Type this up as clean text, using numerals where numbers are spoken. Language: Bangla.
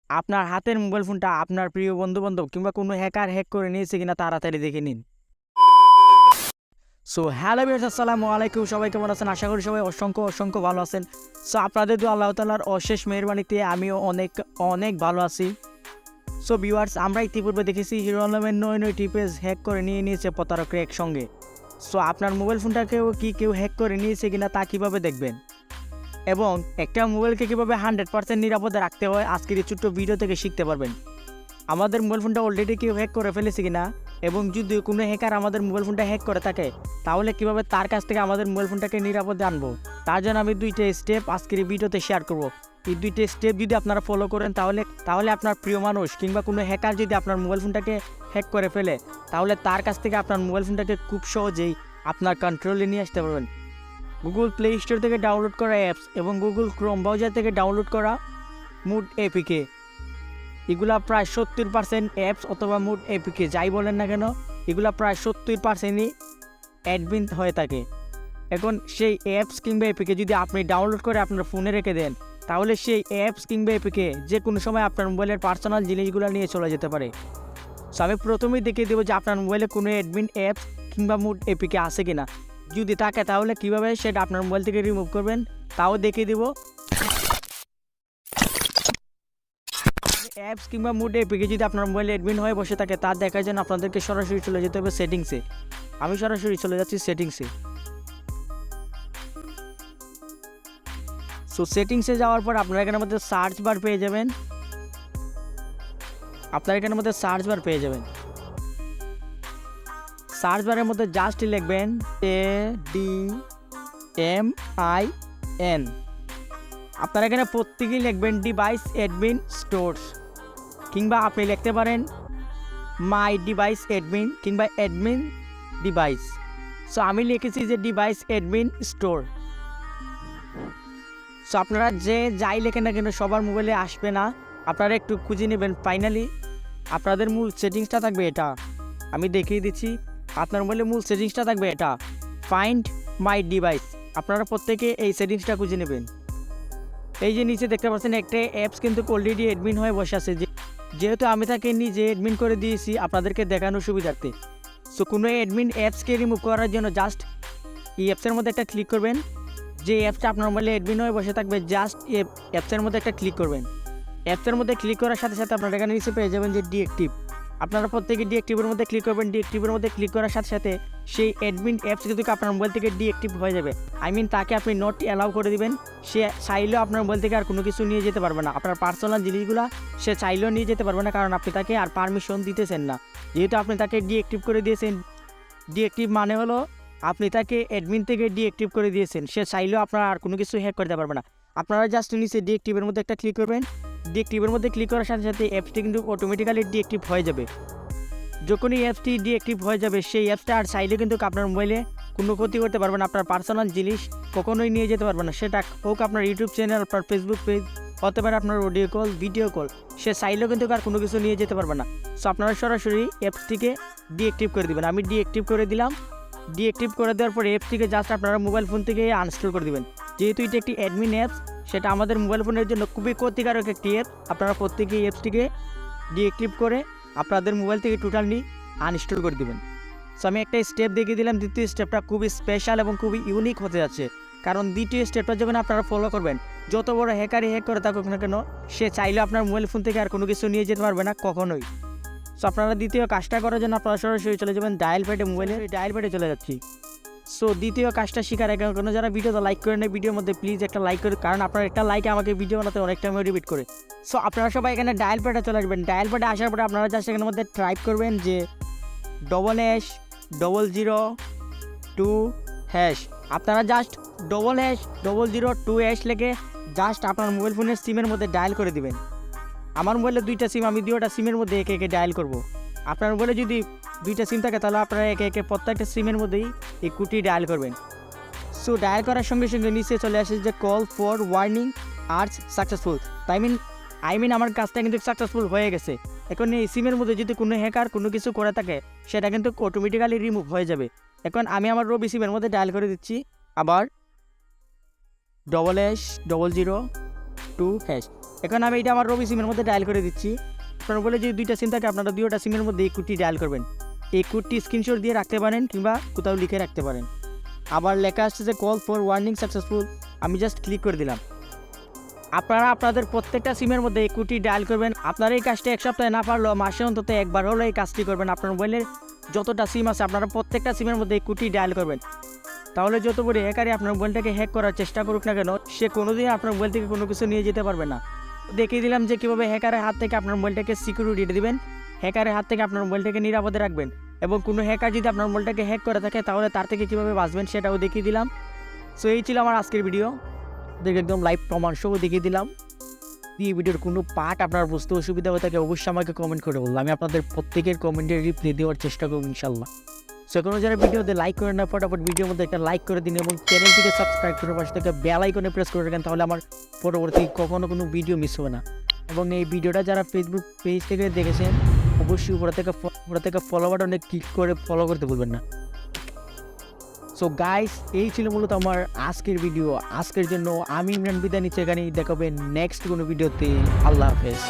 আপনার হাতের মোবাইল ফোনটা আপনার প্রিয় বন্ধু-বান্ধব কিংবা কোনো হ্যাকার হ্যাক করে নিয়েছে কিনা তাড়াতাড়ি দেখে নিন। সো হ্যালো ভিউয়ার্স, আসসালামু আলাইকুম। সবাই কেমন আছেন? আশা করি সবাই অসংখ্য ভালো আছেন। সো আপনাদের দোয়া আল্লাহ তাআলার অশেষ মেহেরবানিতে আমিও অনেক ভালো আছি। সো ভিউয়ার্স, আমরা ইতিপূর্বে দেখেছি হিরো আলমের ৯টি পেজ হ্যাক করে নিয়ে নিয়েছে প্রতারকরা একসঙ্গে। সো আপনার মোবাইল ফোনটাকেও কি কেউ হ্যাক করে নিয়েছে কিনা তা কীভাবে দেখবেন এবং একটা মোবাইলকে কীভাবে 100% নিরাপদে রাখতে হয় আজকের এই ছোট্ট ভিডিও থেকে শিখতে পারবেন। আমাদের মোবাইল ফোনটা অলরেডি কেউ হ্যাক করে ফেলেছে কিনা এবং যদি কোনো হ্যাকার আমাদের মোবাইল ফোনটা হ্যাক করে থাকে তাহলে কীভাবে তার কাছ থেকে আমাদের মোবাইল ফোনটাকে নিরাপদে আনবো, তার জন্য আমি 2টা স্টেপ আজকের এই ভিডিওতে শেয়ার করব। এই 2টা স্টেপ যদি আপনারা ফলো করেন তাহলে আপনার প্রিয় মানুষ কিংবা কোনো হ্যাকার যদি আপনার মোবাইল ফোনটাকে হ্যাক করে ফেলে তাহলে তার কাছ থেকে আপনার মোবাইল ফোনটাকে খুব সহজেই আপনার কন্ট্রোলে নিয়ে আসতে পারবেন। গুগল প্লে স্টোর থেকে ডাউনলোড করা অ্যাপস এবং গুগল ক্রোম ব্রাউজার থেকে ডাউনলোড করা মুড এপিকে, এগুলা প্রায় 70% অ্যাপস অথবা মুড এপিকে যাই বলেন না কেন, এগুলা প্রায় 70%ই অ্যাডমিন হয়ে থাকে। এখন সেই অ্যাপস কিংবা এপিকে যদি আপনি ডাউনলোড করে আপনার ফোনে রেখে দেন তাহলে সেই অ্যাপস কিংবা এপিকে যে কোনো সময় আপনার মোবাইলের পার্সোনাল জিনিসগুলো নিয়ে চলে যেতে পারে। সো আমি প্রথমেই দেখিয়ে দেবো যে আপনার মোবাইলে কোনো অ্যাডমিন অ্যাপস কিংবা মুড এপিকে আছে কিনা। যদি থাকে তাহলে কীভাবে সেটা আপনার মোবাইল থেকে রিমুভ করবেন তাও দেখিয়ে দিব। অ্যাপস কিংবা মুড এপিকে যদি আপনার মোবাইলে অ্যাডমিন হয়ে বসে থাকে তা দেখার জন্য আপনাদেরকে সরাসরি চলে যেতে হবে সেটিংসে। আমি সরাসরি চলে যাচ্ছি সেটিংসে। সো সেটিংসে যাওয়ার পর আপনারা এখানের মধ্যে সার্চ বার পেয়ে যাবেন। সার্চ বারের মধ্যে জাস্ট লিখবেন ADMIN। আপনারা এখানে প্রত্যেকেই লিখবেন ডিভাইস অ্যাডমিন স্টোরস কিংবা আপনি লিখতে পারেন মাই ডিভাইস অ্যাডমিন কিংবা অ্যাডমিন ডিভাইস। সো আমি লিখেছি যে ডিভাইস অ্যাডমিন স্টোর। সো আপনারা যে যাই লেখেন না কেন সবার মোবাইলে আসবে না, আপনারা একটু খুঁজে নেবেন। ফাইনালি আপনাদের মূল সেটিংসটা থাকবে এটা, আমি দেখিয়ে দিচ্ছি। আপনার মোবাইলে মূল সেটিংসটা থাকবে এটা, ফাইন্ড মাই ডিভাইস। আপনারা প্রত্যেকে এই সেটিংসটা খুঁজে নেবেন। এই যে নিচে দেখতে পাচ্ছেন একটা অ্যাপস কিন্তু অলরেডি অ্যাডমিন হয়ে বসে আছে, যেহেতু আমি তাকে নিজে অ্যাডমিন করে দিয়েছি আপনাদেরকে দেখানোর সুবিধার্থে। সো কোনো অ্যাডমিন অ্যাপসকে রিমুভ করার জন্য জাস্ট এই অ্যাপসের মধ্যে একটা ক্লিক করবেন। যে অ্যাপসটা আপনার মোবাইলে অ্যাডমিন হয়ে বসে থাকবে জাস্ট অ্যাপসের মধ্যে একটা ক্লিক করবেন। অ্যাপসের মধ্যে ক্লিক করার সাথে সাথে আপনারা এখানে নিচে পেয়ে যাবেন যে ডিঅ্যাক্টিভ। আপনারা প্রত্যেকে ডিঅ্যাক্টিভের মধ্যে ক্লিক করবেন। ডিঅ্যাক্টিভের মধ্যে ক্লিক করার সাথে সাথে সেই অ্যাডমিন অ্যাপস কিন্তু আপনার মোবাইল থেকে ডিঅ্যাক্টিভ হয়ে যাবে। তাকে আপনি নট অ্যালাউ করে দিবেন। সে চাইলেও আপনার মোবাইল থেকে আর কোনো কিছু নিয়ে যেতে পারবে না। আপনার পার্সোনাল জিনিসগুলো সে চাইলেও নিয়ে যেতে পারবে না, কারণ আপনি তাকে আর পারমিশন দিতেছেন না। যেহেতু আপনি তাকে ডিঅ্যাক্টিভ করে দিয়েছেন, ডিঅ্যাক্টিভ মানে হলো আপনি তাকে অ্যাডমিন থেকে ডিঅ্যাক্টিভ করে দিয়েছেন, সে চাইলেও আপনার আর কোনো কিছু হ্যাক করতে পারবে না। আপনারা জাস্ট নিচে ডিঅ্যাক্টিভের মধ্যে একটা ক্লিক করবেন। ডিঅ্যাক্টিভের মধ্যে ক্লিক করার সাথে সাথে অ্যাপসটি কিন্তু অটোমেটিক্যালি ডিঅ্যাক্টিভ হয়ে যাবে। যখনই অ্যাপসটি ডিঅ্যাক্টিভ হয়ে যাবে সেই অ্যাপসটা আর চাইলে কিন্তু আপনার মোবাইলে কোনো ক্ষতি করতে পারবে না। আপনার পার্সোনাল জিনিস কখনোই নিয়ে যেতে পারবে না, সেটা হোক আপনার ইউটিউব চ্যানেল, আপনার ফেসবুক পেজ, হতে পারে আপনার অডিও কল, ভিডিও কল, সে চাইলেও কিন্তু আর কোনো কিছু নিয়ে যেতে পারবে না। সো আপনারা সরাসরি অ্যাপসটিকে ডিঅ্যাক্টিভ করে দেবেন। আমি ডিঅ্যাক্টিভ করে দিলাম। ডিঅ্যাক্টিভ করে দেওয়ার পরে অ্যাপসটিকে জাস্ট আপনারা মোবাইল ফোন থেকে আনইনস্টল করে দেবেন। যেহেতু এটি একটি অ্যাডমিন অ্যাপস, সেটা আমাদের মোবাইল ফোনের জন্য খুবই ক্ষতিকারক একটি অ্যাপ। আপনারা প্রত্যেকেই অ্যাপসটিকে ডিঅ্যাক্টিভ করে আপনাদের মোবাইল থেকে টোটালি আনইনস্টল করে দেবেন। সো আমি একটা স্টেপ দেখিয়ে দিলাম। দ্বিতীয় স্টেপটা খুবই স্পেশাল এবং খুবই ইউনিক হতে যাচ্ছে, কারণ দ্বিতীয় স্টেপটা যখন আপনারা ফলো করবেন, যত বড় হ্যাকারই হ্যাক করে থাকুক না কেন সে চাইলেও আপনার মোবাইল ফোন থেকে আর কোনো কিছু নিয়ে যেতে পারবে না কখনোই। সো আপনারা দ্বিতীয় কাজটা করার জন্য আপনারা সরাসরি চলে যাবেন ডায়াল প্যাডে। মোবাইলে ডায়াল প্যাডে চলে যাচ্ছি। সো দ্বিতীয় কাজটা শেখার আগে কোনো যারা ভিডিওটা লাইক করে নেয় ভিডিওর মধ্যে প্লিজ একটা লাইক করে, কারণ আপনার একটা লাইক আমাকে ভিডিও বানাতে অনেকটা মোটিভেট করে। সো আপনারা সবাই এখানে ডায়াল প্যাডে চলে আসবেন। ডায়াল প্যাডে আসার পরে আপনারা জাস্ট এখানের মধ্যে টাইপ করবেন যে #002#। আপনারা জাস্ট #002# লিখে জাস্ট আপনার মোবাইল ফোনের সিমের মধ্যে ডায়াল করে দিবেন। আমার মোবাইলে 2টা সিম, আমি 2টা সিমের মধ্যে একে একে ডায়াল করব। আপনার মোবাইলে যদি 2টা সিম থাকে তাহলে আপনারা একে একে প্রত্যেকটা সিমের মধ্যেই এই কোডটি ডায়াল করবেন। সো ডায়াল করার সঙ্গে সঙ্গে নিচে চলে আসে যে call for warning arts successful. I mean আমার কাজটা কিন্তু সাকসেসফুল হয়ে গেছে। এখন এই সিমের মধ্যে যদি কোনো হ্যাকার কোনো কিছু করে থাকে সেটা কিন্তু অটোমেটিক্যালি রিমুভ হয়ে যাবে। এখন আমি আমার রবি সিমের মধ্যে ডায়াল করে দিচ্ছি আবার #002#। এখন আমি এটা আমার রবি সিমের মধ্যে ডায়াল করে দিচ্ছি। আপনার বলে যদি দুইটা সিম থাকে আপনারা দুইটা সিমের মধ্যে এই কোডটি ডায়াল করবেন। এই কোডটি স্ক্রিনশট দিয়ে রাখতে পারেন কিংবা কোথাও লিখে রাখতে পারেন। আবার লেখা আসছে যে কল ফর ওয়ার্নিং সাকসেসফুল, আমি জাস্ট ক্লিক করে দিলাম। আপনারা আপনাদের প্রত্যেকটা সিমের মধ্যে এই কোডটি ডায়াল করবেন। আপনারা এই কাজটি এক সপ্তাহে না পারলেও মাসে অন্তত একবার হলেও এই কাজটি করবেন। আপনার মোবাইলের যতটা সিম আছে আপনারা প্রত্যেকটা সিমের মধ্যে এই কোডটি ডায়াল করবেন। তাহলে যত বড় হ্যাকারই আপনার মোবাইলটাকে হ্যাক করার চেষ্টা করুক না কেন, সে কোনোদিন আপনার মোবাইল থেকে কোনো কিছু নিয়ে যেতে পারবে না। দেখিয়ে দিলাম যে কীভাবে হ্যাকারের হাত থেকে আপনার মোবাইলটাকে সিকিউরিটি দেবেন, হ্যাকারের হাত থেকে আপনার মোবাইলটাকে নিরাপদে রাখবেন, এবং কোনো হ্যাকার যদি আপনার মোবাইলটাকে হ্যাক করে থাকে তাহলে তার থেকে কীভাবে বাঁচবেন সেটাও দেখিয়ে দিলাম। সো এই ছিল আমার আজকের ভিডিও, দেখে একদম লাইভ প্রমাণ সহ দেখিয়ে দিলাম। এই ভিডিওর কোনো পার্ট আপনার বুঝতে অসুবিধা হয়ে থাকে অবশ্যই আমাকে কমেন্ট করে বললাম, আমি আপনাদের প্রত্যেকের কমেন্টের রিপ্লাই দেওয়ার চেষ্টা করব ইনশাল্লাহ। সো কোনো যারা ভিডিওতে লাইক করেন না ফটাফট ভিডিওর মধ্যে একটা লাইক করে দিন এবং চ্যানেলটিকে সাবস্ক্রাইব করে পাশে থেকে বেল আইকনে প্রেস করে রাখেন, তাহলে আমার পরবর্তী কখনো কোনো ভিডিও মিস হবে না। এবং এই ভিডিওটা যারা ফেসবুক পেজ থেকে দেখেছেন অবশ্যই উপরে থেকে ফলো বাটনে ক্লিক করে ফলো করতে ভুলবেন না। সো গাইস, এই ছিল মূলত আমার আজকের ভিডিও। আজকের জন্য আমি ইমরান বিদায় নিচ্ছি, এখানেই দেখাবে নেক্সট কোনো ভিডিওতে। আল্লাহ হাফেজ।